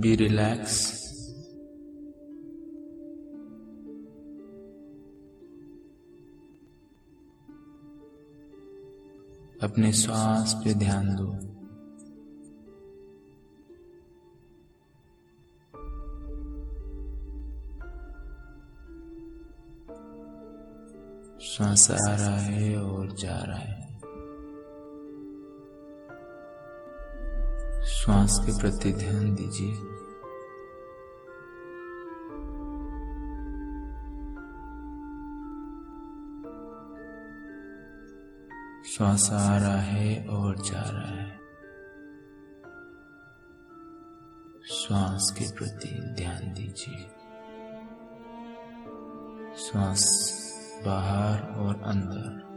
Be relax. अपने श्वास पे ध्यान दो। श्वास आ रहा है और जा रहा है। श्वास के प्रति ध्यान दीजिए। श्वास आ रहा है और जा रहा है। श्वास के प्रति ध्यान दीजिए। श्वास बाहर और अंदर।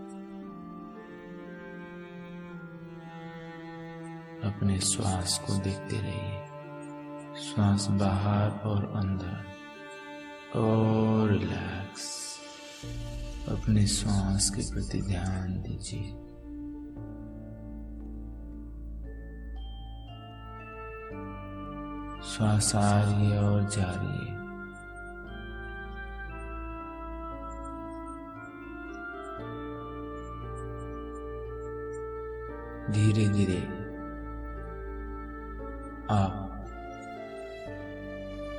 अपने श्वास को देखते रहिए। श्वास बाहर और अंदर और रिलैक्स। अपने श्वास के प्रति ध्यान दीजिए। श्वास आ रही है और जा रही है। धीरे धीरे आप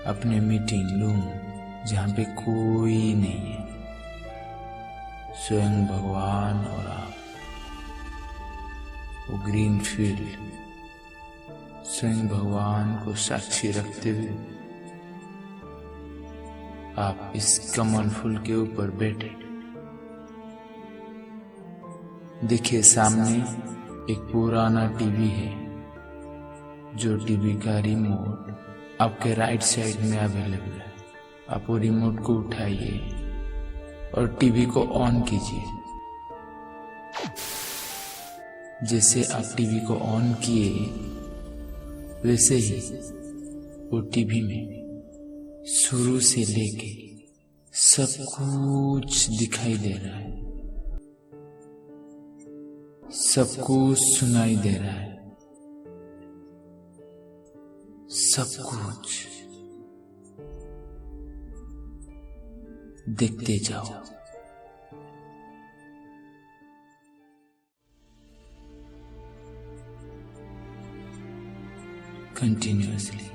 अपने मीटिंग रूम, जहाँ पे कोई नहीं है, स्वयं भगवान और आप, वो ग्रीन फील्ड, स्वयं भगवान को साक्षी रखते हुए आप इस कमल फूल के ऊपर बैठे। देखिए सामने एक पुराना टीवी है, जो टीवी का रिमोट आपके राइट साइड में अवेलेबल है। आप वो रिमोट को उठाइए और टीवी को ऑन कीजिए। जैसे आप टीवी को ऑन किए, वैसे ही वो टीवी में शुरू से लेके सब कुछ दिखाई दे रहा है, सब कुछ सुनाई दे रहा है, सब कुछ देखते जाओ। कंटिन्यूअसली।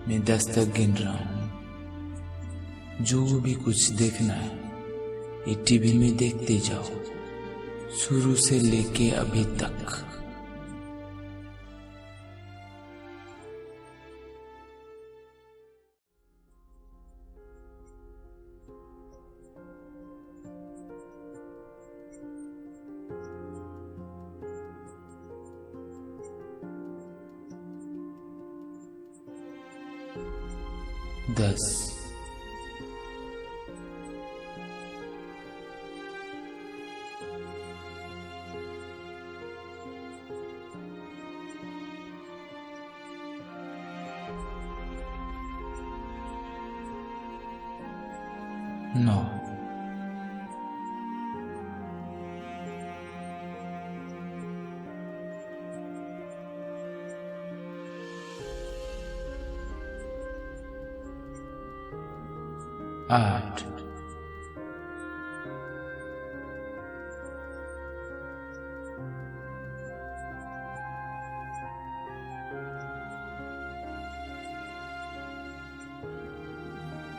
मैं 10 तक गिन रहा हूं। जो भी कुछ देखना है ये टीवी में देखते जाओ, शुरू से लेके अभी तक। दस, 9, 8,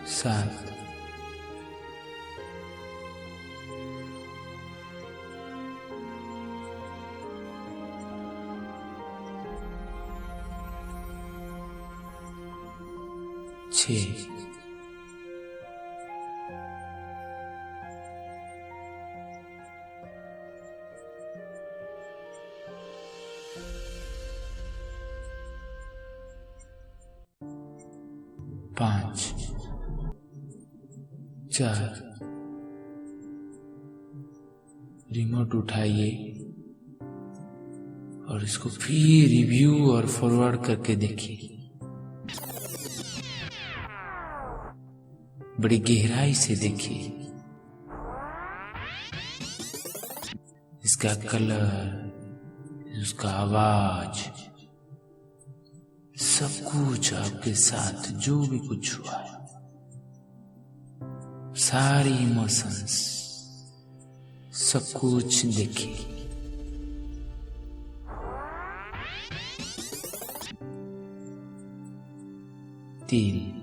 7, 6, 5, 4। रिमोट उठाइए और इसको फिर रिव्यू और फॉरवर्ड करके देखिए। बड़ी गहराई से देखिए। इसका कलर, उसका आवाज, सब कुछ आपके साथ जो भी कुछ हुआ है, सारी इमोशंस, सब कुछ देखिए। तीन,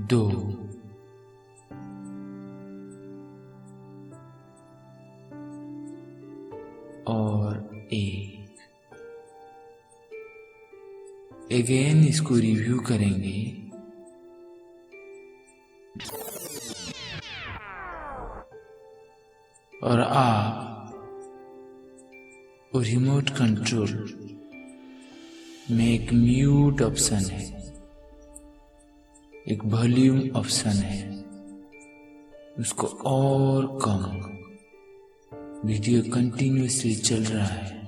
दो, और एक। अगेन इसको रिव्यू करेंगे। और आप रिमोट कंट्रोल में एक म्यूट ऑप्शन है, एक वॉल्यूम ऑप्शन है, उसको और कम, वीडियो कंटिन्यूअसली चल रहा है,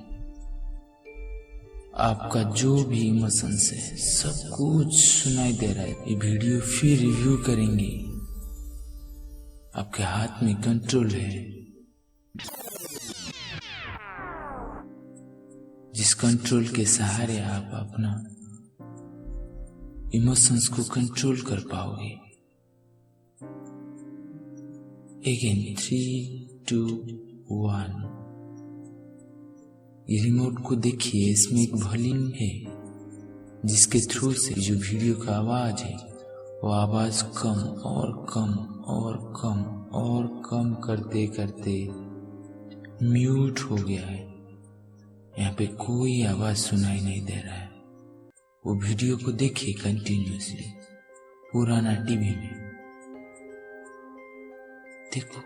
आपका जो भी इमोशंस है सब कुछ सुनाई दे रहा है। ये वीडियो फिर रिव्यू करेंगे। आपके हाथ में कंट्रोल है, जिस कंट्रोल के सहारे आप अपना इमोशंस को कंट्रोल कर पाओगे। अगेन 3, 2, 1। ये रिमोट को देखिए, इसमें एक वॉल्यूम है जिसके थ्रू से जो वीडियो का आवाज है वो आवाज कम और कम और कम और कम करते करते म्यूट हो गया है। यहाँ पे कोई आवाज सुनाई नहीं दे रहा है। वो वीडियो को देखिए कंटिन्यूअसली, पुराना टीवी में देखो।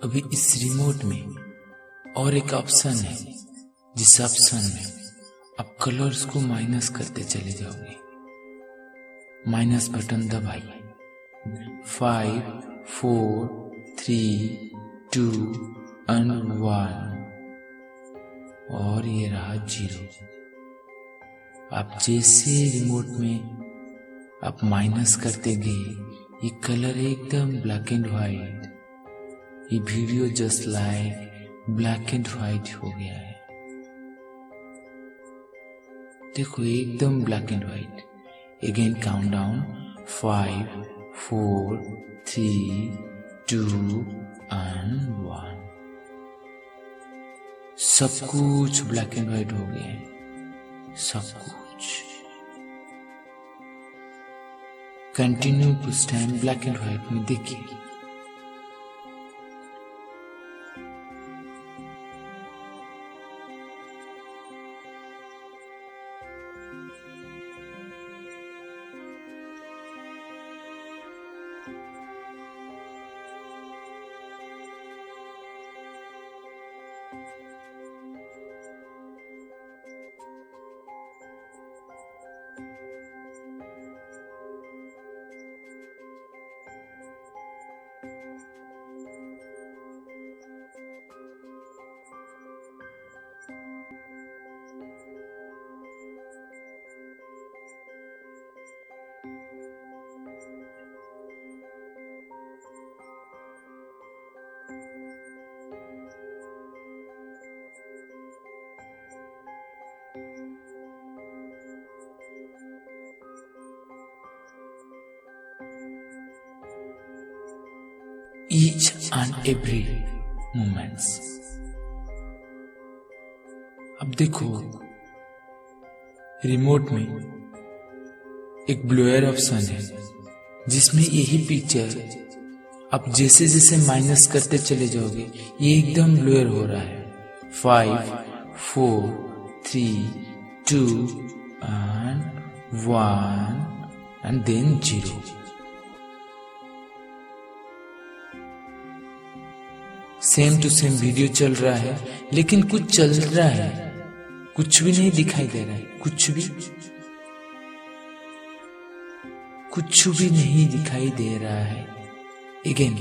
अभी इस रिमोट में और एक ऑप्शन है, जिस ऑप्शन में आप कलर्स को माइनस करते चले जाओगे। माइनस बटन दबाइए। 5, 4, 3, 2 and 1 और ये रहा 0। आप जैसे रिमोट में आप माइनस करते गए, ये कलर एकदम ब्लैक एंड व्हाइट, ये video just like black and white हो गया है। देखो एकदम black and white. Again count down 5, 4, 3, 2 and 1। सब कुछ ब्लैक एंड व्हाइट हो गया है, सब कुछ। कंटिन्यू कुछ टाइम ब्लैक एंड व्हाइट में देखिए। each and every moments। अब देखो रिमोट में एक ब्लोअर ऑप्शन है जिसमें यही पिक्चर अब जैसे जैसे माइनस करते चले जाओगे ये एकदम ब्लोअर हो रहा है। 5 4 3 2 and 1 and then 0। Same to same video चल रहा है लेकिन कुछ चल रहा है, कुछ भी नहीं दिखाई दे रहा है, कुछ भी नहीं दिखाई दे रहा है। Again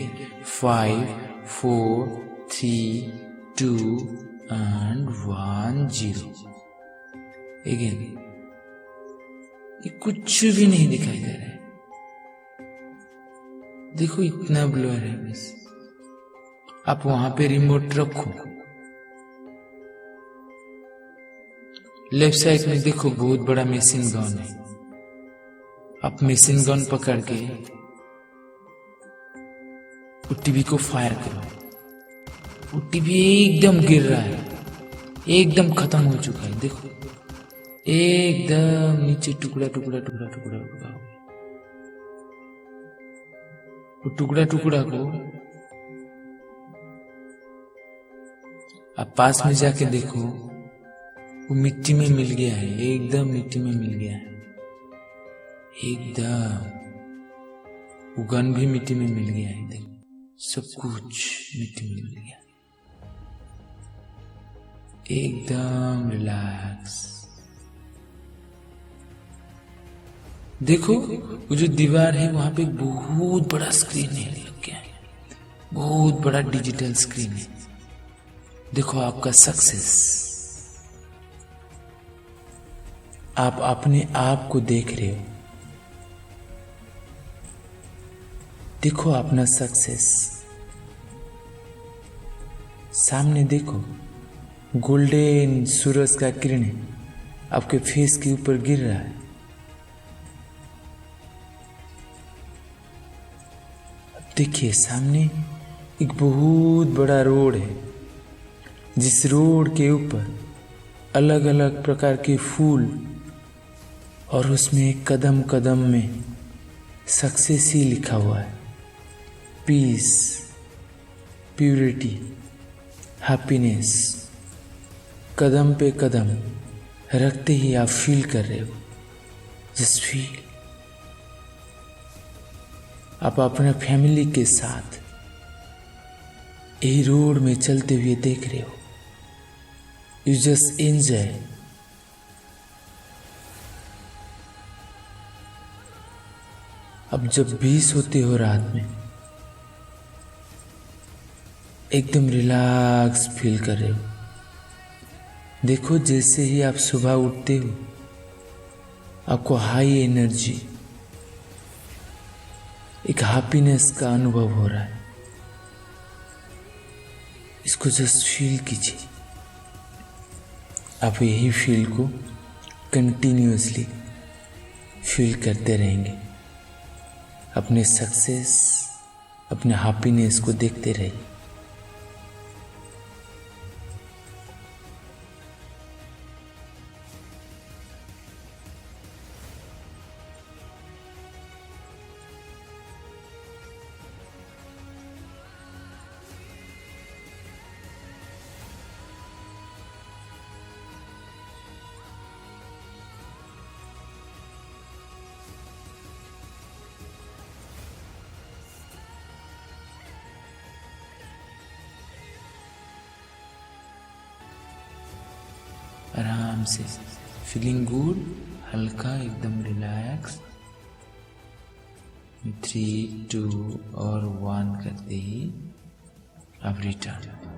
5 4 3 2 and 1 0। अगेन ये कुछ भी नहीं दिखाई दे रहा है। देखो इतना ब्लर है बस। आप वहां पे रिमोट रखो, लेफ्ट साइड में देखो बहुत बड़ा मशीन गन है। आप मशीन गन पकड़ के वो टीवी को फायर करो। वो टीवी एकदम गिर रहा है, एकदम खत्म हो चुका है। देखो एकदम नीचे टुकड़ा टुकड़ा टुकड़ा टुकड़ा टुकड़ा। वो टुकड़ा टुकड़ा को आप पास में जाके देखो, वो मिट्टी में मिल गया है, एकदम मिट्टी में मिल गया है, एकदम। वो गन भी मिट्टी में मिल गया है। देखो सब कुछ मिट्टी में मिल गया, एकदम रिलैक्स। देखो वो जो दीवार है वहां पे बहुत बड़ा स्क्रीन है लग गया है, बहुत बड़ा डिजिटल स्क्रीन है। देखो आपका सक्सेस, आप अपने आप को देख रहे हो। देखो अपना सक्सेस सामने। देखो गोल्डन सूरज का किरण आपके फेस के ऊपर गिर रहा है। देखिए सामने एक बहुत बड़ा रोड है, जिस रोड के ऊपर अलग अलग प्रकार के फूल और उसमें कदम कदम में सक्सेस ही लिखा हुआ है। Piece, purity, happiness. कदम पे कदम रखते ही आप फील कर रहे हो, जस्ट फील। आप अपने फैमिली के साथ यही रोड में चलते हुए देख रहे हो। You just enjoy. अब जब भी सोते हो रात में एकदम रिलैक्स फील कर रहे हो। देखो जैसे ही आप सुबह उठते हो आपको हाई एनर्जी, एक हैप्पीनेस का अनुभव हो रहा है। इसको जस्ट फील कीजिए। आप यही फील को कंटिन्यूअसली फील करते रहेंगे। अपने सक्सेस, अपने हैप्पीनेस को देखते रहिए। आराम से फीलिंग गुड, हल्का एकदम रिलैक्स। 3 2 और 1 करते ही आप रिटर्न।